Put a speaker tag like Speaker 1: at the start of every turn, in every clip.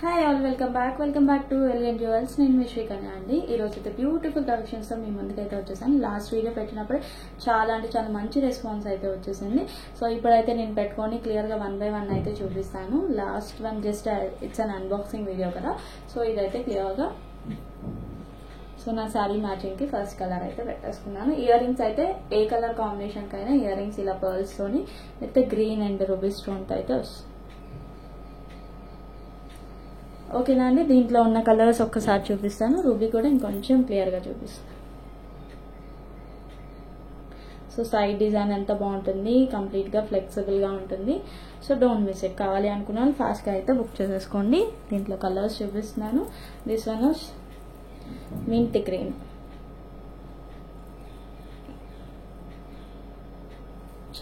Speaker 1: Hi all, welcome back to elegant jewels. నేను మీ శ్రీకన్య అండి. ఈ రోజు అయితే బ్యూటిఫుల్ కలెక్షన్స్తో మీ ముందుకైతే వచ్చేసాను. లాస్ట్ వీడియో పెట్టినప్పుడు చాలా మంచి రెస్పాన్స్ అయితే వచ్చేసింది. సో ఇప్పుడైతే నేను పెట్టుకొని క్లియర్గా 1 by 1 అయితే చూపిస్తాను. Last one just it's an unboxing video కదా, సో ఇదైతే క్లియర్గా. సో నా శారీ మ్యాచింగ్కి ఫస్ట్ కలర్ అయితే పెట్టేసుకున్నాను. ఇయర్ రింగ్స్ అయితే ఏ కలర్ కాంబినేషన్కి అయినా ఇయర్ రింగ్స్ ఇలా పర్ల్స్తోని అయితే గ్రీన్ అండ్ రూబీ స్టోన్తో అయితే వస్తుంది. ఓకేనా అండి, దీంట్లో ఉన్న కలర్స్ ఒక్కసారి చూపిస్తాను. రూబీ కూడా ఇంకొంచెం క్లియర్గా చూపిస్తాను. సో సైడ్ డిజైన్ ఎంత బాగుంటుంది, కంప్లీట్గా ఫ్లెక్సిబుల్గా ఉంటుంది. So don't miss it. కావాలి అనుకున్నాను ఫాస్ట్గా అయితే బుక్ చేసేసుకోండి. దీంట్లో కలర్స్ చూపిస్తున్నాను. దిస్ వన్ మింట్ గ్రీన్,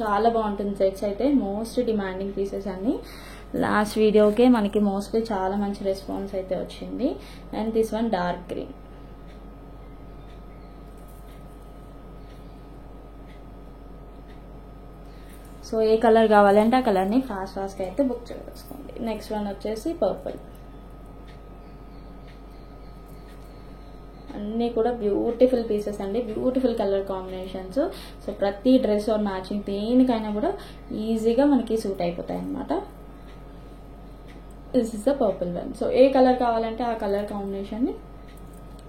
Speaker 1: చాలా బాగుంటుంది. సెట్స్ అయితే మోస్ట్ డిమాండింగ్ పీసెస్ అన్ని. లాస్ట్ వీడియోకే మనకి మోస్ట్లీ చాలా మంచి రెస్పాన్స్ అయితే వచ్చింది. And this one dark green. So A colour కావాలంటే ఆ కలర్ని ఫాస్ట్గా అయితే బుక్ చేసుకోండి. నెక్స్ట్ వన్ వచ్చేసి పర్పుల్. అన్నీ కూడా బ్యూటిఫుల్ పీసెస్ అండి, బ్యూటిఫుల్ కలర్ కాంబినేషన్స్. సో ప్రతి డ్రెస్ ఆర్ మ్యాచింగ్ దేనికైనా కూడా ఈజీగా మనకి సూట్ అయిపోతాయి అన్నమాట. This is the purple one. So A colour కావాలంటే ఆ కలర్ కాంబినేషన్ని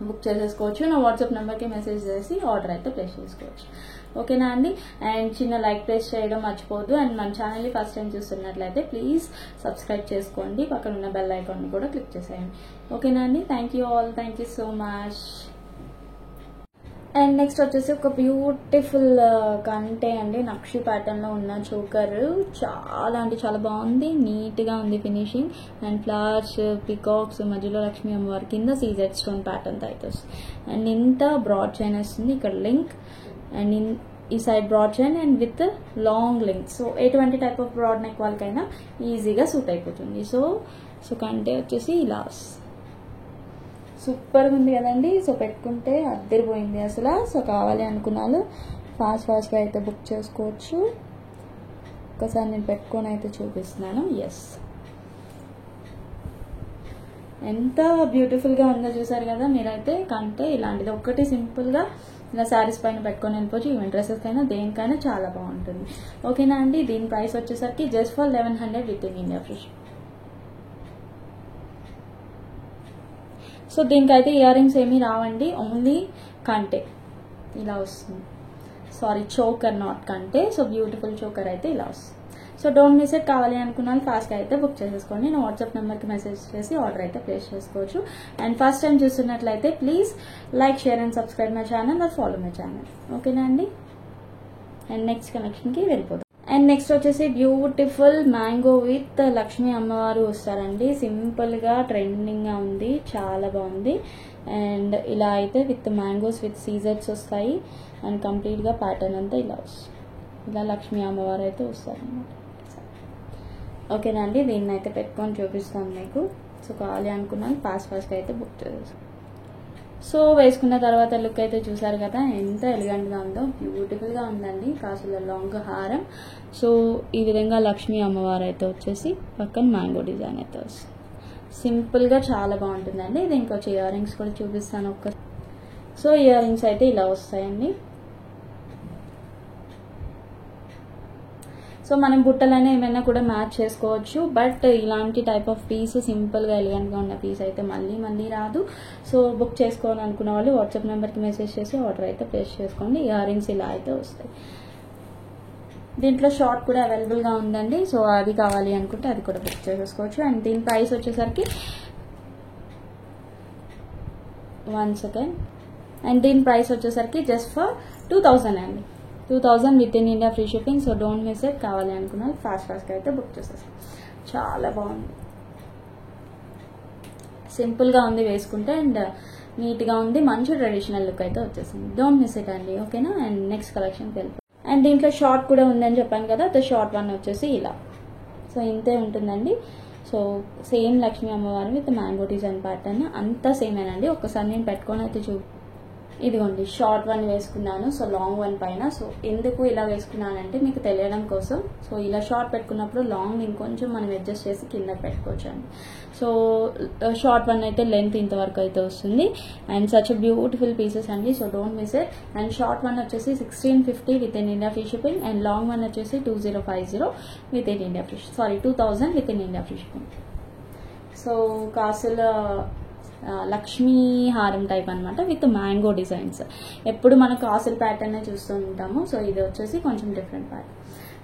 Speaker 1: బుక్ చేసేసుకోవచ్చు. నా వాట్సాప్ నెంబర్కి మెసేజ్ చేసి ఆర్డర్ అయితే ప్లేస్ చేసుకోవచ్చు. ఓకేనా అండి. అండ్ చిన్న లైక్ ప్లేస్ చేయడం మర్చిపోద్దు. అండ్ మన ఛానల్ని ఫస్ట్ టైం చూస్తున్నట్లయితే ప్లీజ్ సబ్స్క్రైబ్ చేసుకోండి. పక్కన ఉన్న బెల్ ఐకాన్ని కూడా క్లిక్ చేసేయండి. ఓకేనా అండి. Thank you all, thank you so much. And next వచ్చేసి ఒక బ్యూటిఫుల్ కంటే అండి, నక్షి ప్యాటర్న్లో ఉన్న చోకర్. చాలా అంటే చాలా బాగుంది, నీట్గా ఉంది ఫినిషింగ్. అండ్ ఫ్లవర్స్, పికాక్స్, మధ్యలో లక్ష్మీ అమ్మవారి కింద సీజెడ్ స్టోన్ ప్యాటర్న్ అయితే వస్తుంది. అండ్ ఇంత బ్రాడ్ చైన్ వస్తుంది, ఇక్కడ లింక్. అండ్ ఈ side broad chain and with long link. So ఎటువంటి టైప్ ఆఫ్ బ్రాడ్ నెక్ వాళ్ళకైనా ఈజీగా సూట్ అయిపోతుంది. సో కంటే వచ్చేసి ఇలా సూపర్గా ఉంది కదండి. సో పెట్టుకుంటే అద్దరిపోయింది అసలు. సో కావాలి అనుకున్నాను ఫాస్ట్గా అయితే బుక్ చేసుకోవచ్చు. ఒకసారి నేను పెట్టుకొని అయితే చూపిస్తున్నాను. ఎస్, ఎంత బ్యూటిఫుల్గా ఉందో చూసారు కదా మీరైతే. కంటే ఇలాంటిది ఒక్కటి సింపుల్గా ఇలా శారీస్ పైన పెట్టుకొని వెళ్ళిపోవచ్చు. ఈవెన్ డ్రెస్సెస్ కైనా దేనికైనా చాలా బాగుంటుంది. ఓకేనా అండి. దీని ప్రైస్ వచ్చేసరికి just for 1100 with in India free. So దీనికైతే ఇయర్ రింగ్స్ ఏమీ రావండి, ఓన్లీ కంటే ఇలా వస్తుంది. సారీ, చోకర్ నాట్ కంటే. సో బ్యూటిఫుల్ చోకర్ అయితే ఇలా వస్తుంది. So don't miss it. కావాలి అనుకున్నాను ఫాస్ట్గా అయితే బుక్ చేసేసుకోండి. నేను వాట్సాప్ నెంబర్కి మెసేజ్ చేసి ఆర్డర్ అయితే ప్లేస్ చేసుకోవచ్చు. అండ్ ఫస్ట్ టైం చూస్తున్నట్లయితే please like, share and subscribe my channel or follow my channel. ఓకేనా అండి. అండ్ నెక్స్ట్ కనెక్షన్కి వెళ్ళిపోతాం. అండ్ నెక్స్ట్ వచ్చేసి బ్యూటిఫుల్ మ్యాంగో విత్ లక్ష్మీ అమ్మవారు వస్తారండి. సింపుల్గా ట్రెండింగ్గా ఉంది, చాలా బాగుంది. అండ్ ఇలా అయితే విత్ మ్యాంగోస్ విత్ సీజర్స్ వస్తాయి. అండ్ కంప్లీట్గా ప్యాటర్న్ అంతా ఇలా వస్తుంది. ఇలా లక్ష్మీ అమ్మవారు అయితే వస్తారన్నమాట. ఓకేనా అండి. దీన్ని అయితే పెట్టుకొని చూపిస్తాను మీకు. సో కావాలి అనుకున్నాను ఫాస్ట్గా అయితే బుక్ చేసేస్తాను. సో వేసుకున్న తర్వాత లుక్ అయితే చూసారు కదా, ఎంత ఎలిగెంట్గా ఉందో. బ్యూటిఫుల్గా ఉందండి. కాసుల లాంగ్ హారం. సో ఈ విధంగా లక్ష్మీ అమ్మవారు అయితే వచ్చేసి పక్కన మ్యాంగో డిజైన్ అయితే వస్తుంది. సింపుల్గా చాలా బాగుంటుందండి. ఇది ఇంకొచ్చి ఇయర్ రింగ్స్ కూడా చూపిస్తాను ఒక్క. సో ఇయర్ రింగ్స్ అయితే ఇలా వస్తాయండి. సో మనం బుట్టలైనా ఏమైనా కూడా మ్యాచ్ చేసుకోవచ్చు. బట్ ఇలాంటి టైప్ ఆఫ్ పీస్, సింపుల్గా ఎలిగెంట్గా ఉన్న పీస్ అయితే మళ్ళీ రాదు. సో బుక్ చేసుకోవాలని అనుకున్న వాళ్ళు వాట్సాప్ నెంబర్కి మెసేజ్ చేసి ఆర్డర్ అయితే ప్లేస్ చేసుకోండి. ఇయర్ రింగ్స్ ఇలా అయితే వస్తాయి. దీంట్లో షార్ట్ కూడా అవైలబుల్గా ఉందండి. సో అది కావాలి అనుకుంటే అది కూడా బుక్ చేసేసుకోవచ్చు. అండ్ దీని ప్రైస్ వచ్చేసరికి 1 సెకండ్. అండ్ దీని ప్రైస్ వచ్చేసరికి జస్ట్ ఫర్ 2000 అండి. 2000 within India free shipping. So don't miss it. కావాలి అనుకున్నాను ఫాస్ట్గా అయితే బుక్ చేసేస్తాను. చాలా బాగుంది, సింపుల్గా ఉంది వేసుకుంటే. అండ్ నీట్గా ఉంది, మంచి ట్రెడిషనల్ లుక్ అయితే వచ్చేసింది. డోంట్ మిస్ ఇట్ అండి. ఓకేనా. అండ్ నెక్స్ట్ కలెక్షన్కి వెళ్ళిపోయి. అండ్ దీంట్లో షార్ట్ కూడా ఉందని చెప్పాను కదా, ద షార్ట్ వన్ వచ్చేసి ఇలా. సో ఇంతే ఉంటుందండి. సో సేమ్ లక్ష్మీ అమ్మవారి విత్ మ్యాంగో డిజైన్ ప్యాటర్న్ అంతా సేమేనండి. ఒక్కసారి నేను పెట్టుకొని అయితే ఇదిగోండి షార్ట్ వన్ వేసుకున్నాను, సో లాంగ్ వన్ పైన. సో ఎందుకు ఇలా వేసుకున్నానంటే మీకు తెలియడం కోసం. సో ఇలా షార్ట్ పెట్టుకున్నప్పుడు లాంగ్ ఇంకొంచెం మనం అడ్జస్ట్ చేసి కింద పెట్టుకోవచ్చు అండి. సో షార్ట్ వన్ అయితే లెంత్ ఇంతవరకు అయితే వస్తుంది అండ్ సచ్ బ్యూటిఫుల్ పీసెస్ అండి. So don't miss it. And short one వచ్చేసి 1650 within India free shipping and long one వచ్చేసి 2050 with in India free, 2000 within India free shipping. So కాసుల లక్ష్మీ హారం type అనమాట with mango designs. ఎప్పుడు మనం కాసుల pattern చూస్తూ ఉంటాము. సో ఇది వచ్చేసి కొంచెం different pattern.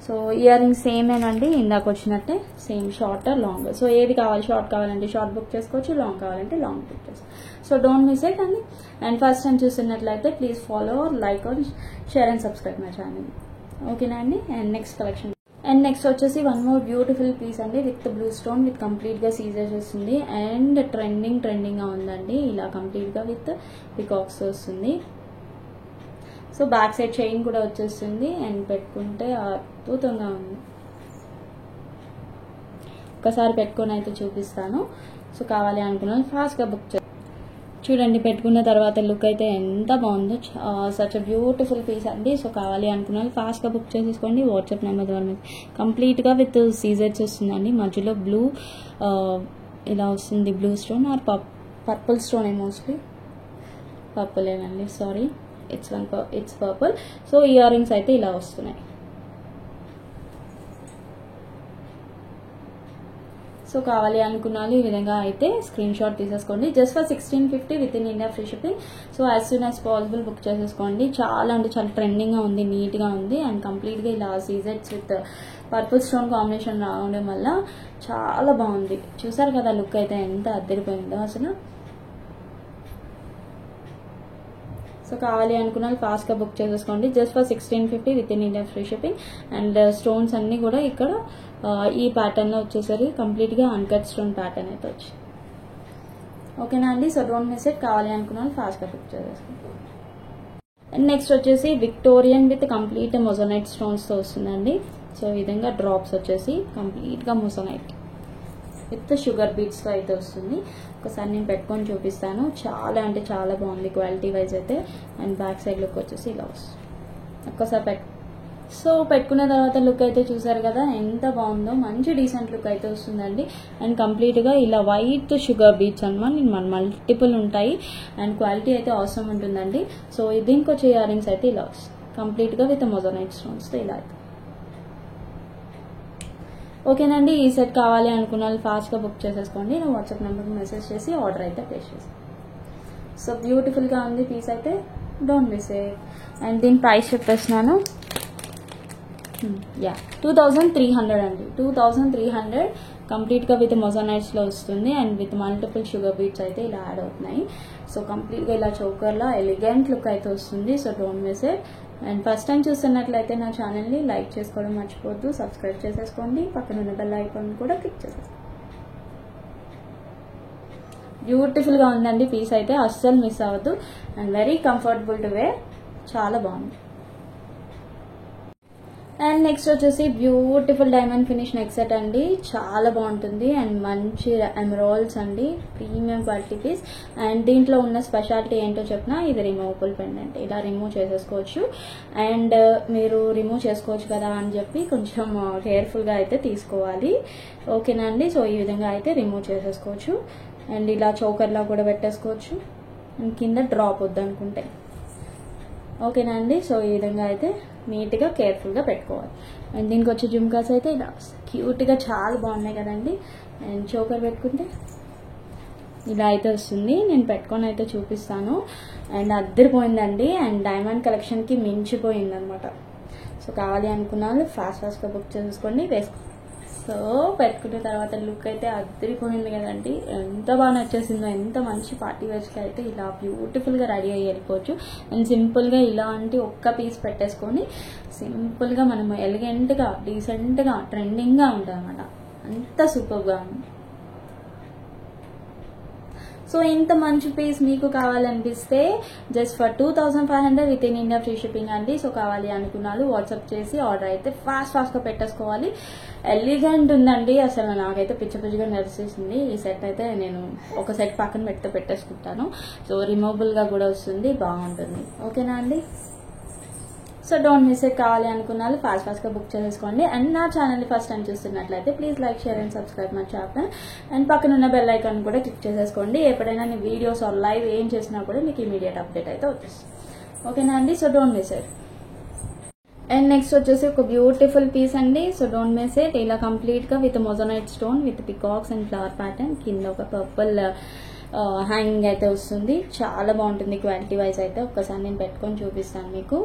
Speaker 1: So earrings సేమేనండి, ఇందాక వచ్చినట్టే సేమ్ షార్ట్ లాంగ్. సో ఏది కావాలి, షార్ట్ కావాలంటే షార్ట్ బుక్ చేసుకోవచ్చు, లాంగ్ కావాలంటే లాంగ్ బుక్ చేసుకోవచ్చు. సో డోంట్ మిస్ ఇట్ అండి. అండ్ ఫస్ట్ టైం చూస్తున్నట్లయితే please follow, like, share and subscribe my channel. ఓకేనా అండి. And next collection and next వచ్చేసి వన్ మోర్ బ్యూటిఫుల్ పీస్ అండి విత్ బ్లూ స్టోన్ విత్ కంప్లీట్గా scissors వస్తుంది and ట్రెండింగ్గా ఉందండి. ఇలా కంప్లీట్గా విత్ పికాక్స్ వస్తుంది. సో బ్యాక్ సైడ్ చైన్ కూడా వచ్చేస్తుంది అండ్ పెట్టుకుంటే అద్భుతంగా ఉంది. ఒకసారి పెట్టుకొని అయితే చూపిస్తాను. సో కావాలి అనుకున్నాను ఫాస్ట్గా బుక్ చేస్తాను. చూడండి పెట్టుకున్న తర్వాత లుక్ అయితే ఎంత బాగుందో. సచ్ బ్యూటిఫుల్ పీస్ అండి. సో కావాలి అనుకున్నాను ఫాస్ట్గా బుక్ చేసేసుకోండి. వాట్సాప్ నెంబర్ ద్వారా కంప్లీట్గా విత్ సీజర్స్ వస్తుందండి. మధ్యలో బ్లూ ఇలా వస్తుంది, blue stone or purple stone mostly purple ఏనండి, sorry it's purple. So earrings అయితే ఇలా వస్తున్నాయి. సో కావాలి అనుకున్నాను ఈ విధంగా అయితే స్క్రీన్ షాట్ తీసేసుకోండి. Just for 1650 within India free shipping. So as soon as possible book చేసేసుకోండి. చాలా అంటే చాలా ట్రెండింగ్గా ఉంది, నీట్గా ఉంది అండ్ కంప్లీట్గా ఇలా సీజెట్స్ విత్ పర్పుల్ స్టోన్ కాంబినేషన్ రావడం వల్ల చాలా బాగుంది. చూసారు కదా లుక్ అయితే ఎంత అద్దరిపోయిందో అసలు. సో కావాలి అనుకున్నాను ఫాస్ట్గా బుక్ చేసేసుకోండి. Just for 1650 within India free shipping. And stones అన్నీ కూడా ఇక్కడ ఈ ప్యాటర్న్లో వచ్చేసరికి కంప్లీట్గా అన్కట్ స్టోన్ ప్యాటర్న్ అయితే వచ్చింది. ఓకేనా అండి. So don't miss it. కావాలి అనుకున్నాను ఫాస్ట్గా బుక్ చేసేసుకోండి. అండ్ నెక్స్ట్ వచ్చేసి విక్టోరియన్ విత్ కంప్లీట్ మొజోనైట్ స్టోన్స్తో వస్తుందండి. సో ఈ విధంగా డ్రాప్స్ వచ్చేసి కంప్లీట్గా మొజోనైట్ విత్ షుగర్ బీట్స్తో అయితే వస్తుంది. ఒకసారి నేను పెట్టుకొని చూపిస్తాను. చాలా అంటే చాలా బాగుంది క్వాలిటీ వైజ్ అయితే. అండ్ బ్యాక్ సైడ్ లుక్ వచ్చేసి ఇలా వస్తుంది. ఒక్కసారి సో పెట్టుకున్న తర్వాత లుక్ అయితే చూసారు కదా ఎంత బాగుందో. మంచి డీసెంట్ లుక్ అయితే వస్తుందండి. అండ్ కంప్లీట్గా ఇలా వైట్ షుగర్ బీట్స్ అనమాట మల్టిపుల్ ఉంటాయి అండ్ క్వాలిటీ అయితే అవసరం ఉంటుందండి. సో దీనికి వచ్చే ఇయర్ రింగ్స్ అయితే ఇలా వస్తుంది కంప్లీట్గా విత్ మొజోనైట్ స్టోన్స్తో ఇలా అయితే. ఓకేనండి. ఈ సెట్ కావాలి అనుకున్న వాళ్ళు ఫాస్ట్గా బుక్ చేసేసుకోండి. నేను వాట్సాప్ నెంబర్కి మెసేజ్ చేసి ఆర్డర్ అయితే ప్లేస్ చేస్తాను. సో బ్యూటిఫుల్గా ఉంది పీస్ అయితే, డోంట్ మిస్ ఇట్. అండ్ దీని ప్రైస్ చెప్పేస్తున్నాను. 2300 అండి. 2300 కంప్లీట్గా విత్ మొజోనైట్స్లో వస్తుంది and with multiple sugar beads అయితే ఇలా యాడ్ అవుతున్నాయి. సో కంప్లీట్గా ఇలా చౌకర్లా ఎలిగెంట్ లుక్ అయితే వస్తుంది. So don't miss it. And first time చూస్తున్నట్లయితే నా ఛానల్ని లైక్ చేసుకోవడం మర్చిపోద్దు, సబ్స్క్రైబ్ చేసేసుకోండి, పక్కన ఉన్న బెల్ ఐకాన్ కూడా క్లిక్ చేసేసుకోండి. బ్యూటిఫుల్గా ఉందండి పీస్ అయితే, అస్సలు మిస్ అవ్వద్దు and very comfortable to wear. చాలా బాగుంది. అండ్ నెక్స్ట్ వచ్చేసి beautiful diamond finish neck set అండి. చాలా బాగుంటుంది అండ్ మంచి ఎమరాల్డ్స్ అండి, ప్రీమియం క్వాలిటీ పీస్. అండ్ దీంట్లో ఉన్న స్పెషాలిటీ ఏంటో చెప్పినా, ఇది రిమూవబుల్ పెండెంట్. ఇలా రిమూవ్ చేసేసుకోవచ్చు అండ్ మీరు రిమూవ్ చేసుకోవచ్చు కదా అని చెప్పి కొంచెం కేర్ఫుల్గా అయితే తీసుకోవాలి. ఓకేనా అండి. సో ఈ విధంగా అయితే రిమూవ్ చేసేసుకోవచ్చు అండ్ ఇలా చౌకర్లా కూడా పెట్టేసుకోవచ్చు అండ్ కింద డ్రాప్ వద్దనుకుంటే. ఓకేనా అండి. సో ఈ విధంగా అయితే నీట్గా కేర్ఫుల్గా పెట్టుకోవాలి. అండ్ దీనికి వచ్చే జుమ్కాస్ అయితే ఇలా క్యూట్గా చాలా బాగున్నాయి కదండి. అండ్ చోకర్ పెట్టుకుంటే ఇలా అయితే వస్తుంది. నేను పెట్టుకొని అయితే చూపిస్తాను. అండ్ అద్దరిపోయిందండి అండ్ డైమండ్ కలెక్షన్కి మించిపోయింది అనమాట. సో కావాలి అనుకున్నాను ఫాస్ట్గా బుక్ చేసుకోండి, వేసుకోండి. సో పెట్టుకున్న తర్వాత లుక్ అయితే అద్దరిపోయింది కదండి. ఎంత బాగా నచ్చేసిందో, ఎంత మంచి పార్టీ వేర్స్కి అయితే ఇలా బ్యూటిఫుల్గా రెడీ అయ్యి వెళ్ళిపోవచ్చు. అండ్ సింపుల్గా ఇలాంటి ఒక్క పీస్ పెట్టేసుకొని సింపుల్గా మనం ఎలిగెంట్గా డీసెంట్గా ట్రెండింగ్గా ఉంటుంది అనమాట. అంత సూపర్గా ఉంది. సో సో ఇంత మంచి పీస్ మీకు కావాలనిపిస్తే just for 2500 within India free shipping అండి. సో కావాలి అనుకున్నాను వాట్సాప్ చేసి ఆర్డర్ అయితే ఫాస్ట్గా పెట్టేసుకోవాలి. ఎలిగెంట్ ఉందండి, అసలు నాకైతే పిచ్చిగా నడిచేసింది. ఈ సెట్ అయితే నేను ఒక సెట్ పక్కన పెట్టేసుకుంటాను. సో రిమూవబుల్గా కూడా వస్తుంది, బాగుంటుంది. ఓకేనా అండి? So don't miss it. కావాలి అనుకున్నాను ఫాస్ట్గా బుక్ చేసేసుకోండి. అండ్ నా ఛానల్ని ఫస్ట్ టైం చూస్తున్నట్లయితే please like, share and subscribe my channel. And పక్కన ఉన్న బెల్ ఐకాన్ కూడా క్లిక్ చేసేసుకోండి. ఎప్పుడైనా నీ వీడియోస్ ఆర్ లైవ్ ఏం చేసినా కూడా మీకు ఇమీడియట్ అప్డేట్ అయితే వచ్చేస్తుంది. ఓకేనా అండి? So don't miss it. And next వచ్చేసి ఒక బ్యూటిఫుల్ పీస్ అండి. So don't miss it. ఇలా కంప్లీట్ గా with moissanite stone with peacocks and flower pattern, కింద ఒక పర్పుల్ హ్యాంగింగ్ అయితే వస్తుంది. చాలా బాగుంటుంది క్వాలిటీ వైజ్ అయితే. ఒక్కసారి నేను పెట్టుకొని చూపిస్తాను మీకు.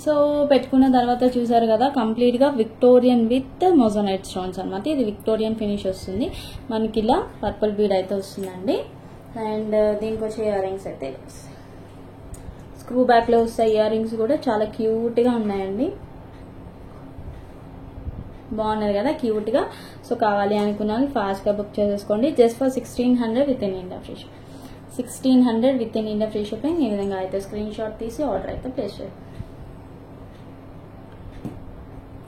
Speaker 1: సో పెట్టుకున్న తర్వాత చూసారు కదా, కంప్లీట్ గా విక్టోరియన్ విత్ మొజనైట్ స్టోన్స్ అనమాట. ఇది విక్టోరియన్ ఫినిష్ వస్తుంది. మనకి ఇలా పర్పుల్ బీడ్ అయితే వస్తుందండి. అండ్ దీనికి వచ్చే ఇయర్ రింగ్స్ అయితే స్క్రూ బ్యాక్ లో వస్తాయి. ఇయర్ రింగ్స్ కూడా చాలా క్యూట్ గా ఉన్నాయండి, బాగున్నారు కదా క్యూట్ గా. సో కావాలి అనుకున్నాను ఫాస్ట్ గా బుక్ చేసేసుకోండి. Just for 1600 within India free shipping. 1600 within India free shipping. ఈ విధంగా అయితే స్క్రీన్ షాట్ తీసి ఆర్డర్ అయితే ప్లేస్ చేయండి.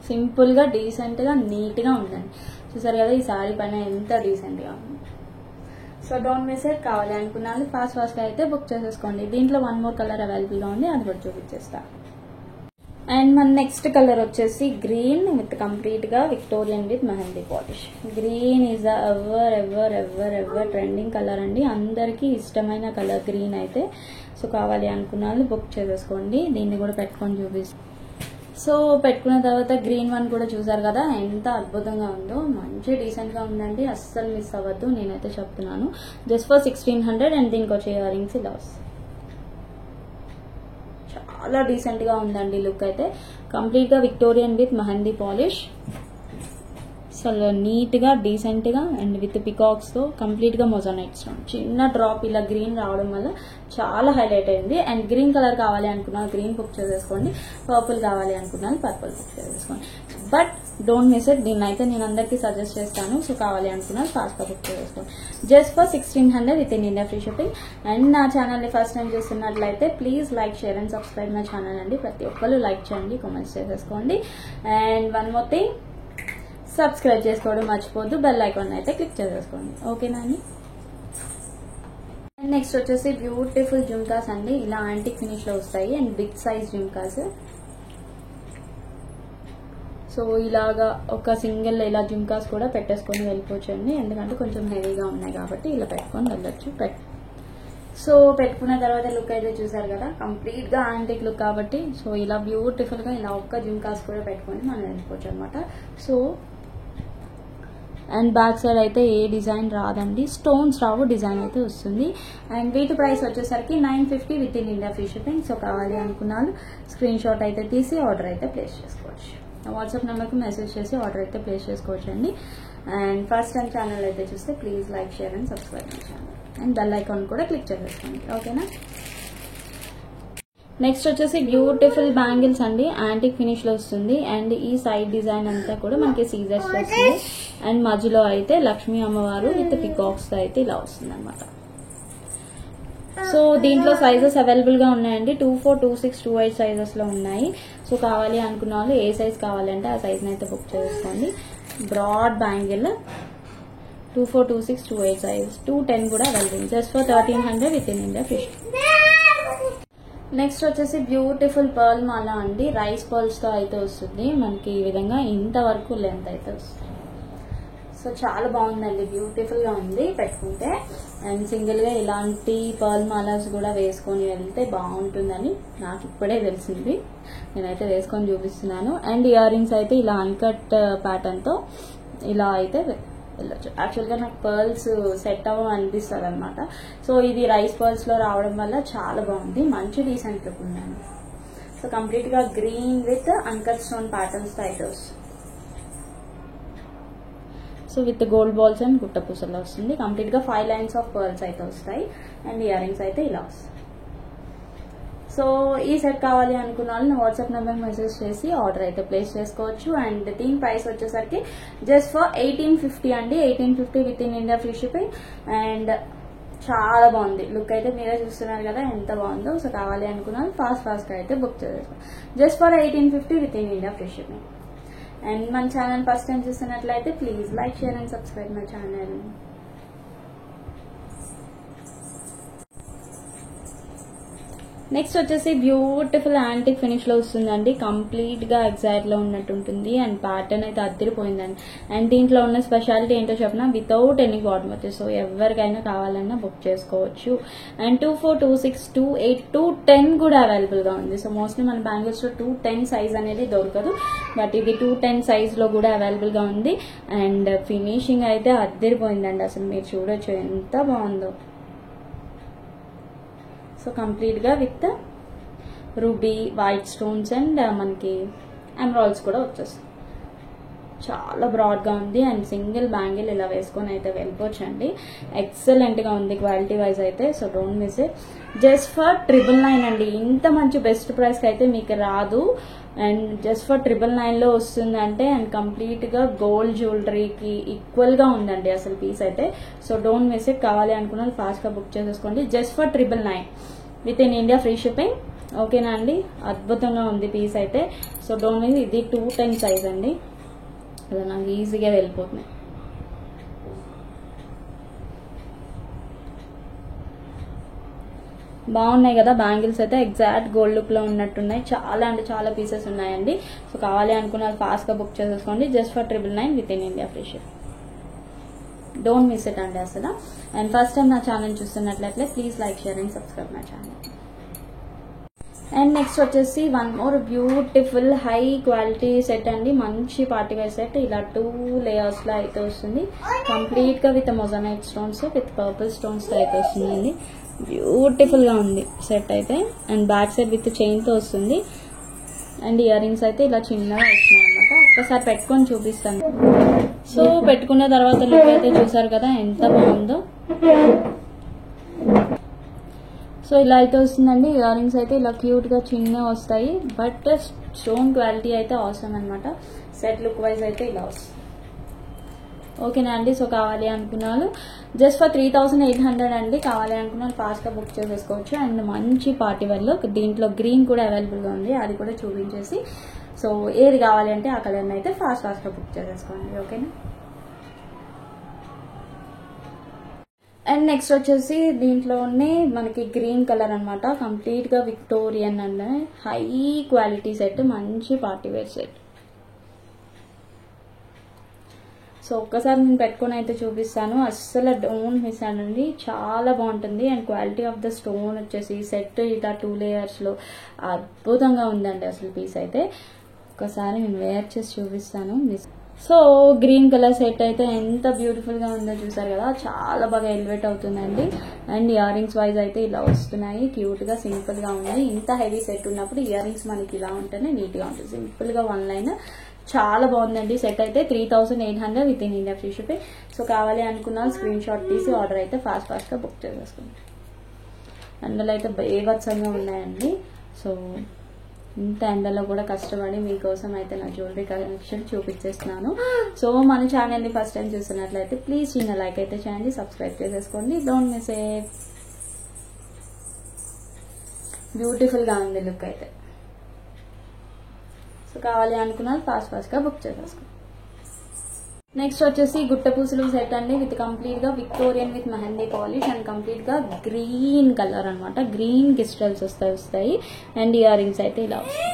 Speaker 1: సింపుల్ గా, డీసెంట్ గా, నీట్ గా ఉందండి. చూసారు కదా ఈ సారీ పైన ఎంత డీసెంట్ గా ఉంది. So don't miss it. కావాలి అనుకున్నాను ఫాస్ట్ గా అయితే బుక్ చేసేసుకోండి. దీంట్లో 1 మోర్ కలర్ అవైలబుల్ గా ఉంది, అది కూడా చూపించేస్తా. అండ్ మన నెక్స్ట్ కలర్ వచ్చేసి గ్రీన్ విత్ కంప్లీట్ గా Victorian with mehndi polish. Green is ever ever ever ever trending colour అండి, అందరికీ ఇష్టమైన కలర్ గ్రీన్ అయితే. సో కావాలి అనుకున్నాను బుక్ చేసేసుకోండి. దీన్ని కూడా పెట్టుకొని చూపిస్తాను. సో పెట్టుకున్న తర్వాత గ్రీన్ వన్ కూడా చూసారు కదా ఎంత అద్భుతంగా ఉందో, మంచి డీసెంట్ గా ఉందండి, అస్సలు మిస్ అవ్వద్దు నేనైతే చెప్తున్నాను. Just for 1600. అండ్ దీనికి వచ్చే ఇయర్ రింగ్స్ ఇలా వస్తాయి. చాలా డీసెంట్ గా ఉందండి లుక్ అయితే. కంప్లీట్ గా విక్టోరియన్ విత్ మెహందీ పాలిష్, అసలు నీట్ గా డీసెంట్ గా అండ్ విత్ పికాక్స్ తో కంప్లీట్ గా మొజనైట్ స్టోన్. చిన్న డ్రాప్ ఇలా గ్రీన్ రావడం వల్ల చాలా హైలైట్ అయింది. అండ్ గ్రీన్ కలర్ కావాలి అనుకున్నాను గ్రీన్ బుక్ చేసేసుకోండి. పర్పుల్ కావాలి అనుకున్నాను పర్పుల్ బుక్ చేసేసుకోండి. But don't miss it. దీన్ని అయితే నేను అందరికీ సజెస్ట్ చేస్తాను. సో కావాలి అనుకున్నాను ఫాస్ట్ గా బుక్ చేసేసుకోండి. Just for 1600 within India free shipping. And నా ఛానల్ ని ఫస్ట్ టైం చూస్తున్నట్లయితే please like, share and subscribe నా ఛానల్ అండి. ప్రతి ఒక్కరు లైక్ చేయండి, కామెంట్స్ చేసేసుకోండి. And one more thing, subscribe చేసుకోవడం మర్చిపోద్దు, బెల్ ఐకాన్ అయితే క్లిక్ చేసేసుకోండి. ఓకేనా అండి? అండ్ నెక్స్ట్ వచ్చేసి బ్యూటిఫుల్ జుమ్కాస్ అండి. ఇలా యాంటిక్ ఫినిష్ లో వస్తాయి and big size jhumkas. So ఇలాగా ఒక సింగిల్ ఇలా జుమ్కాస్ కూడా పెట్టేసుకొని వెళ్ళిపోవచ్చు అండి, ఎందుకంటే కొంచెం హెవీగా ఉన్నాయి కాబట్టి ఇలా పెట్టుకొని వెళ్ళొచ్చు. సో పెట్టుకున్న తర్వాత లుక్ అయితే చూసారు కదా, కంప్లీట్ గా యాంటిక్ లుక్ కాబట్టి. సో ఇలా బ్యూటిఫుల్ గా ఇలా ఒక్క జుమ్కాస్ కూడా పెట్టుకొని మనం వెళ్ళిపోవచ్చు అనమాట. సో అండ్ బ్యాక్ సైడ్ అయితే ఏ డిజైన్ రాదండి, స్టోన్స్ రావు, డిజైన్ అయితే వస్తుంది. అండ్ వీటి ప్రైస్ వచ్చేసరికి 950 with in India free shipping. So కావాలి అనుకున్నాను స్క్రీన్ షాట్ అయితే తీసి ఆర్డర్ అయితే ప్లేస్ చేసుకోవచ్చు. వాట్సాప్ నెంబర్కి మెసేజ్ చేసి ఆర్డర్ అయితే ప్లేస్ చేసుకోవచ్చు అండి. అండ్ ఫస్ట్ టైం ఛానల్ అయితే చూస్తే please like, share and subscribe my channel. And bell icon కూడా క్లిక్ చేసేసుకోండి. ఓకేనా? నెక్స్ట్ వచ్చేసి బ్యూటిఫుల్ బ్యాంగిల్స్ అండి, యాంటిక్ ఫినిష్ లో వస్తుంది. అండ్ ఈ సైడ్ డిజైన్ అంతా కూడా మనకి సీజర్స్ వస్తుంది. అండ్ మధ్యలో అయితే లక్ష్మీ అమ్మవారు విత్ పికాక్స్ తో అయితే ఇలా వస్తుంది అనమాట. సో దీంట్లో సైజెస్ అవైలబుల్ గా ఉన్నాయండి. 24, 26, 28 సైజెస్ లో ఉన్నాయి. సో కావాలి అనుకున్న వాళ్ళు ఏ సైజ్ కావాలంటే ఆ సైజ్ అయితే బుక్ చేసుకోండి. బ్రాడ్ బ్యాంగిల్ 24, 26, 28 సైజ్, 210 కూడా available. Just for 1300 with in India fish. Next వచ్చేసి బ్యూటిఫుల్ పర్ల్ మాల అండి, రైస్ పర్ల్స్ తో అయితే వస్తుంది మనకి. ఈ విధంగా ఇంతవరకు లెంత్ అయితే వస్తుంది. సో చాలా బాగుందండి, బ్యూటిఫుల్ గా ఉంది పెట్టుకుంటే. అండ్ సింగిల్ గా ఇలాంటి పర్ల్ మాలాస్ కూడా వేసుకొని వెళ్తే బాగుంటుందని నాకు ఇప్పుడే తెలిసింది, నేనైతే వేసుకొని చూపిస్తున్నాను. అండ్ ఇయర్ రింగ్స్ అయితే ఇలా అన్కట్ ప్యాటర్న్ తో ఇలా అయితే వెళ్ళొచ్చు. యాక్చువల్గా నాకు పర్ల్స్ సెట్ అవ్వడం అనిపిస్తుంది అనమాట. సో ఇది రైస్ పర్ల్స్ లో రావడం వల్ల చాలా బాగుంది, మంచి డీసెంట్ లుక్ ఉందండి. సో కంప్లీట్ గా green with uncut stone patterns తో అయితే వస్తుంది. So with gold balls and గుట్ట పూసల్లో వస్తుంది. కంప్లీట్ గా 5 లైన్స్ ఆఫ్ పర్ల్స్ అయితే వస్తాయి. అండ్ ఇయర్ రింగ్స్ అయితే ఇలా వస్తాయి. సో ఈ సెట్ కావాలి అనుకున్న వాళ్ళు వాట్సాప్ నెంబర్ మెసేజ్ చేసి ఆర్డర్ అయితే ప్లేస్ చేసుకోవచ్చు. అండ్ దీని ప్రైస్ వచ్చేసరికి జస్ట్ ఫర్ 1850 అండి. 1850 within India free shipping. And చాలా బాగుంది లుక్ అయితే, మీరే చూస్తున్నారు కదా ఎంత బాగుందో. సో కావాలి అనుకున్నాను ఫాస్ట్గా అయితే బుక్ చేసేసుకో. Just for 1850 within India free shipping. And మన ఛానల్ ఫస్ట్ టైం చూస్తున్నట్లయితే please like, share and subscribe my channel. Next వచ్చేసి బ్యూటిఫుల్ యాంటిక్ ఫినిష్ లో వస్తుందండి. కంప్లీట్ గా ఎగ్జాక్ట్ లో ఉన్నట్టు ఉంటుంది. అండ్ ప్యాటర్న్ అయితే అద్దరిపోయిందండి. అండ్ దీంట్లో ఉన్న స్పెషాలిటీ ఏంటో చెప్పినా, వితౌట్ ఎనీ బాటమ్ వచ్చేసి, సో ఎవరికైనా కావాలన్నా బుక్ చేసుకోవచ్చు. అండ్ 24, 26, 28, 210 కూడా అవైలబుల్ గా ఉంది. సో మోస్ట్లీ మన బ్యాంగిల్స్ లో 210 సైజ్ అనేది దొరకదు, బట్ ఇది 210 సైజ్ లో కూడా అవైలబుల్ గా ఉంది. అండ్ ఫినిషింగ్ అయితే అద్దరిపోయిందండి, అసలు మీరు చూడొచ్చు ఎంత బాగుందో. సో కంప్లీట్ గా with ruby, white stones and మనకి ఎమరాల్డ్స్ కూడా వచ్చేస్తాయి. చాలా బ్రాడ్ గా ఉంది. అండ్ సింగిల్ బ్యాంగిల్ ఇలా వేసుకొని అయితే వెళ్ళిపోవచ్చండి. ఎక్సలెంట్ గా ఉంది క్వాలిటీ వైజ్ అయితే. So don't miss it. Just for 999 అండి. ఇంత మంచి బెస్ట్ ప్రైస్ కి అయితే మీకు రాదు. అండ్ జస్ట్ ఫర్ 999 లో వస్తుందంటే, అండ్ కంప్లీట్ గా గోల్డ్ జ్యువెలరీకి ఈక్వల్ గా ఉందండి అసలు పీస్ అయితే. So don't miss it. కావాలి అనుకున్న ఫాస్ట్ గా బుక్ చేసేసుకోండి. Just for 999 within India free shipping. ఓకేనా అండి, అద్భుతంగా ఉంది పీస్ అయితే. So don't miss. ఇది 210 సైజ్ అండి, అలా నాకు ఈజీగా వెళ్ళిపోతున్నాయి. బాగున్నాయి కదా బ్యాంగిల్స్ అయితే, ఎగ్జాక్ట్ గోల్డ్ లుక్ లో ఉన్నట్టున్నాయి. చాలా అంటే చాలా పీసెస్ ఉన్నాయండి. సో కావాలి అనుకున్న ఫాస్ట్ గా బుక్ చేసేసుకోండి. Just for 999 within India free ship. Don't miss it అండి అసలు. అండ్ ఫస్ట్ టైం నా ఛానల్ చూస్తున్నట్లయితే please like, share and subscribe my channel. And next వచ్చేసి one more beautiful high quality set అండి. మంచి party wear set. ఇలా 2 layers లో అయితే వస్తుంది. కంప్లీట్ గా with moissanite stones, with purple stones తో అయితే వస్తుందండి. బ్యూటిఫుల్ గా ఉంది సెట్ అయితే. And back side with chain తో వస్తుంది. అండ్ ఇయర్ రింగ్స్ అయితే ఇలా చిన్నగా వస్తున్నాయి అనమాట. ఒక్కసారి పెట్టుకొని చూపిస్తాను. సో పెట్టుకున్న తర్వాత లుక్ అయితే చూసారు కదా ఎంత బాగుందో. సో ఇలా అయితే వస్తుందండి. ఇయర్ రింగ్స్ అయితే ఇలా క్యూట్ గా చిన్నగా వస్తాయి, బట్ స్టోన్ క్వాలిటీ అయితే అవసరం అనమాట. సెట్ లుక్ వైజ్ అయితే ఇలా వస్తుంది. ఓకేనా అండి. సో కావాలి అనుకున్నాను జస్ట్ ఫర్ 3800 అండి. కావాలి అనుకున్నాను ఫాస్ట్ గా బుక్ చేసేసుకోవచ్చు. అండ్ మంచి పార్టీ వేర్ లో దీంట్లో గ్రీన్ కూడా అవైలబుల్ గా ఉంది, అది కూడా చూపించేసి. సో ఏది కావాలి అంటే ఆ కలర్ అయితే ఫాస్ట్ గా బుక్ చేసేసుకోండి. ఓకేనా. అండ్ నెక్స్ట్ వచ్చేసి దీంట్లోనే మనకి గ్రీన్ కలర్ అనమాట. కంప్లీట్ గా Victorian and high quality set, మంచి పార్టీ వేర్ సెట్. సో ఒక్కసారి నేను పెట్టుకొని అయితే చూపిస్తాను, అస్సలు డోంట్ మిస్ అండి. చాలా బాగుంటుంది. And quality of the stone వచ్చేసి సెట్ ఇలా 2 లేయర్స్ లో అద్భుతంగా ఉందండి అసలు పీస్ అయితే. ఒక్కసారి నేను వేర్ చేసి చూపిస్తాను. సో గ్రీన్ కలర్ సెట్ అయితే ఎంత బ్యూటిఫుల్ గా ఉందో చూసారు కదా, చాలా బాగా ఎలివేట్ అవుతుందండి. అండ్ ఇయర్ రింగ్స్ వైజ్ అయితే ఇలా వస్తున్నాయి. క్యూట్ గా సింపుల్ గా ఉంది. ఇంత హెవీ సెట్ ఉన్నప్పుడు ఇయర్ రింగ్స్ మనకి ఇలా ఉంటేనే నీట్ గా ఉంటుంది. సింపుల్ గా 1 లైన్. చాలా బాగుందండి సెట్ అయితే. 3800 with in India free shipping. So కావాలి అనుకున్న స్క్రీన్ షాట్ తీసి ఆర్డర్ అయితే ఫాస్ట్ గా బుక్ చేసేసుకోండి. అందులో అయితే బేవత్సంగా ఉన్నాయండి. సో ఇంత ఎండలో కూడా కష్టపడి మీకోసం అయితే నా జ్యువెలరీ కలెక్షన్ చూపించేస్తున్నాను. సో మన ఛానల్ని ఫస్ట్ టైం చూస్తున్నట్లయితే ప్లీజ్ చిన్న లైక్ అయితే చేయండి, సబ్స్క్రైబ్ చేసేసుకోండి. Don't miss it. బ్యూటిఫుల్ గా ఉంది లుక్ అయితే. సో కావాలి అనుకున్నాను ఫాస్ట్ గా బుక్ చేసేసుకోండి. నెక్స్ట్ వచ్చేసి గుట్ట పూసలు సెట్ అండి. విత్ కంప్లీట్ గా Victorian with mehndi polish and complete గా గ్రీన్ కలర్ అనమాట. గ్రీన్ క్రిస్టల్స్ వస్తాయి. అండ్ ఇయర్ రింగ్స్ అయితే ఇలా వస్తాయి.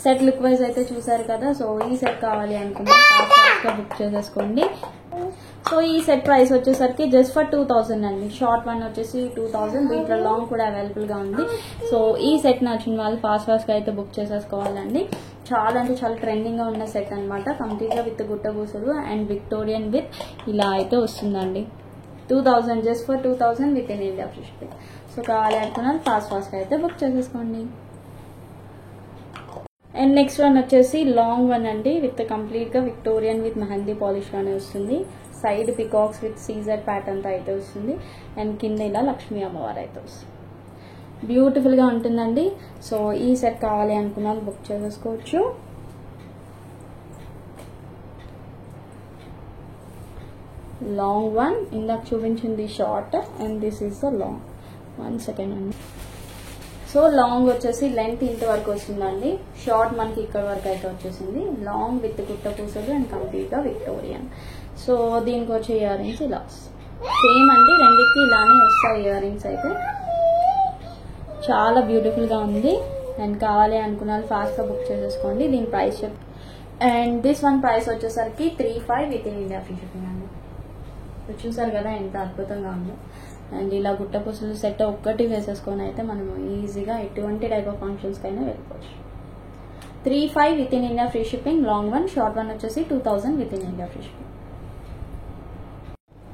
Speaker 1: సెట్ లుక్ వైజ్ అయితే చూసారు కదా. సో ఈ సెట్ కావాలి అనుకుంటే ఫాస్ట్ గా బుక్ చేసేసుకోండి. సో ఈ సెట్ ప్రైస్ వచ్చేసరికి జస్ట్ ఫర్ 2000 అండి. షార్ట్ వన్ వచ్చేసి 2000. దీంట్లో లాంగ్ కూడా అవైలబుల్ గా ఉంది. సో ఈ సెట్ నచ్చిన వాళ్ళు ఫాస్ట్ గా అయితే బుక్ చేసేసుకోవాలండి. చాలా అంటే చాలా ట్రెండింగ్ గా ఉన్న సెట్ అనమాట. కంప్లీట్ గా విత్ గుట్ట పూసలు అండ్ విక్టోరియన్ విత్ ఇలా అయితే వస్తుందండి. 2000 just for 2000 within India free shipping. So కావాలి అనుకున్నాను ఫాస్ట్ గా అయితే బుక్ చేసేసుకోండి. అండ్ నెక్స్ట్ వన్ వచ్చేసి లాంగ్ వన్ అండి. విత్ కంప్లీట్ గా విక్టోరియన్ విత్ మెహందీ పాలిష్ లోనే వస్తుంది. Side peacocks with Caesar pattern తో అయితే వస్తుంది. అండ్ కింద ఇలా లక్ష్మీ అమ్మవారు అయితే వస్తుంది. బ్యూటిఫుల్ గా ఉంటుందండి. సో ఈ సెట్ కావాలి అనుకున్నాను బుక్ చేసేసుకోవచ్చు. లాంగ్ వన్, ఇందాక చూపించింది short and this is the long. 1 second అండి. సో లాంగ్ వచ్చేసి లెంత్ ఇంత వరకు వస్తుందండి, షార్ట్ మనకి ఇక్కడ వరకు అయితే వచ్చేసింది. లాంగ్ విత్ గుట్ట పూసలు అండ్ కంప్లీట్గా విక్టోరియన్. సో దీనికి వచ్చే ఇయర్ రింగ్స్ ఇలా సేమ్ అండి, రెండింటికి ఇలానే వస్తాయి ఇయర్ రింగ్స్ అయితే. చాలా బ్యూటిఫుల్గా ఉంది అండ్ కావాలి అనుకున్న వాళ్ళు ఫాస్ట్గా బుక్ చేసేసుకోండి. దీని price and this one price వచ్చేసరికి 35 within India free shipping అండి. చూసారు కదా ఎంత అద్భుతంగా ఉందో. అండ్ ఇలా గుట్ట పూసలు సెట్ ఒక్కటి వేసేసుకొని అయితే మనం ఈజీగా ఎటువంటి టైప్ ఆఫ్ ఫంక్షన్స్కి అయినా వెళ్ళిపోవచ్చు. 35 within India free shipping, long one, short one వచ్చేసి 2000 within India free shipping.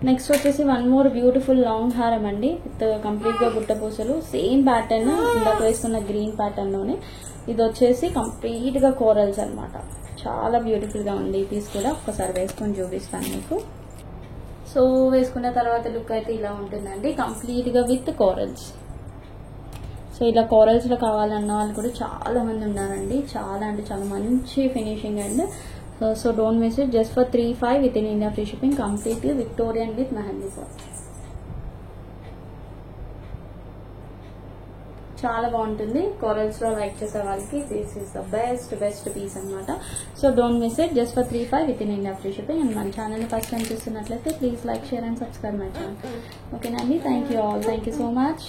Speaker 1: Next వచ్చేసి వన్ మోర్ బ్యూటిఫుల్ లాంగ్ హారం అండి విత్ కంప్లీట్గా గుట్ట పూసలు, సేమ్ ప్యాటర్న్ ఇందాక వేసుకున్న గ్రీన్ ప్యాటర్న్లోనే. ఇది వచ్చేసి కంప్లీట్గా కోరల్స్ అనమాట. చాలా బ్యూటిఫుల్గా ఉంది ఈ పీస్ కూడా. ఒక్కసారి వేసుకొని చూపిస్తాను మీకు. సో వేసుకున్న తర్వాత లుక్ అయితే ఇలా ఉంటుందండి, కంప్లీట్గా విత్ కోరల్స్. సో ఇలా కోరల్స్లో కావాలన్న వాళ్ళు కూడా చాలా మంది ఉన్నారండి. చాలా అంటే చాలా మంచి finishing and so don't miss it. Just for 35 within India free shipping, completely Victorian with mehndi work. చాలా బాగుంటుంది. కోరల్స్లో లైక్ చేసే వాళ్ళకి this is the best piece అనమాట. So don't miss it. Just for 35 within India free shipping. And మన ఛానల్ని first time చూస్తున్నట్లయితే please like, share and subscribe my channel. ఓకేనా అండి. Thank you all. Thank you so much.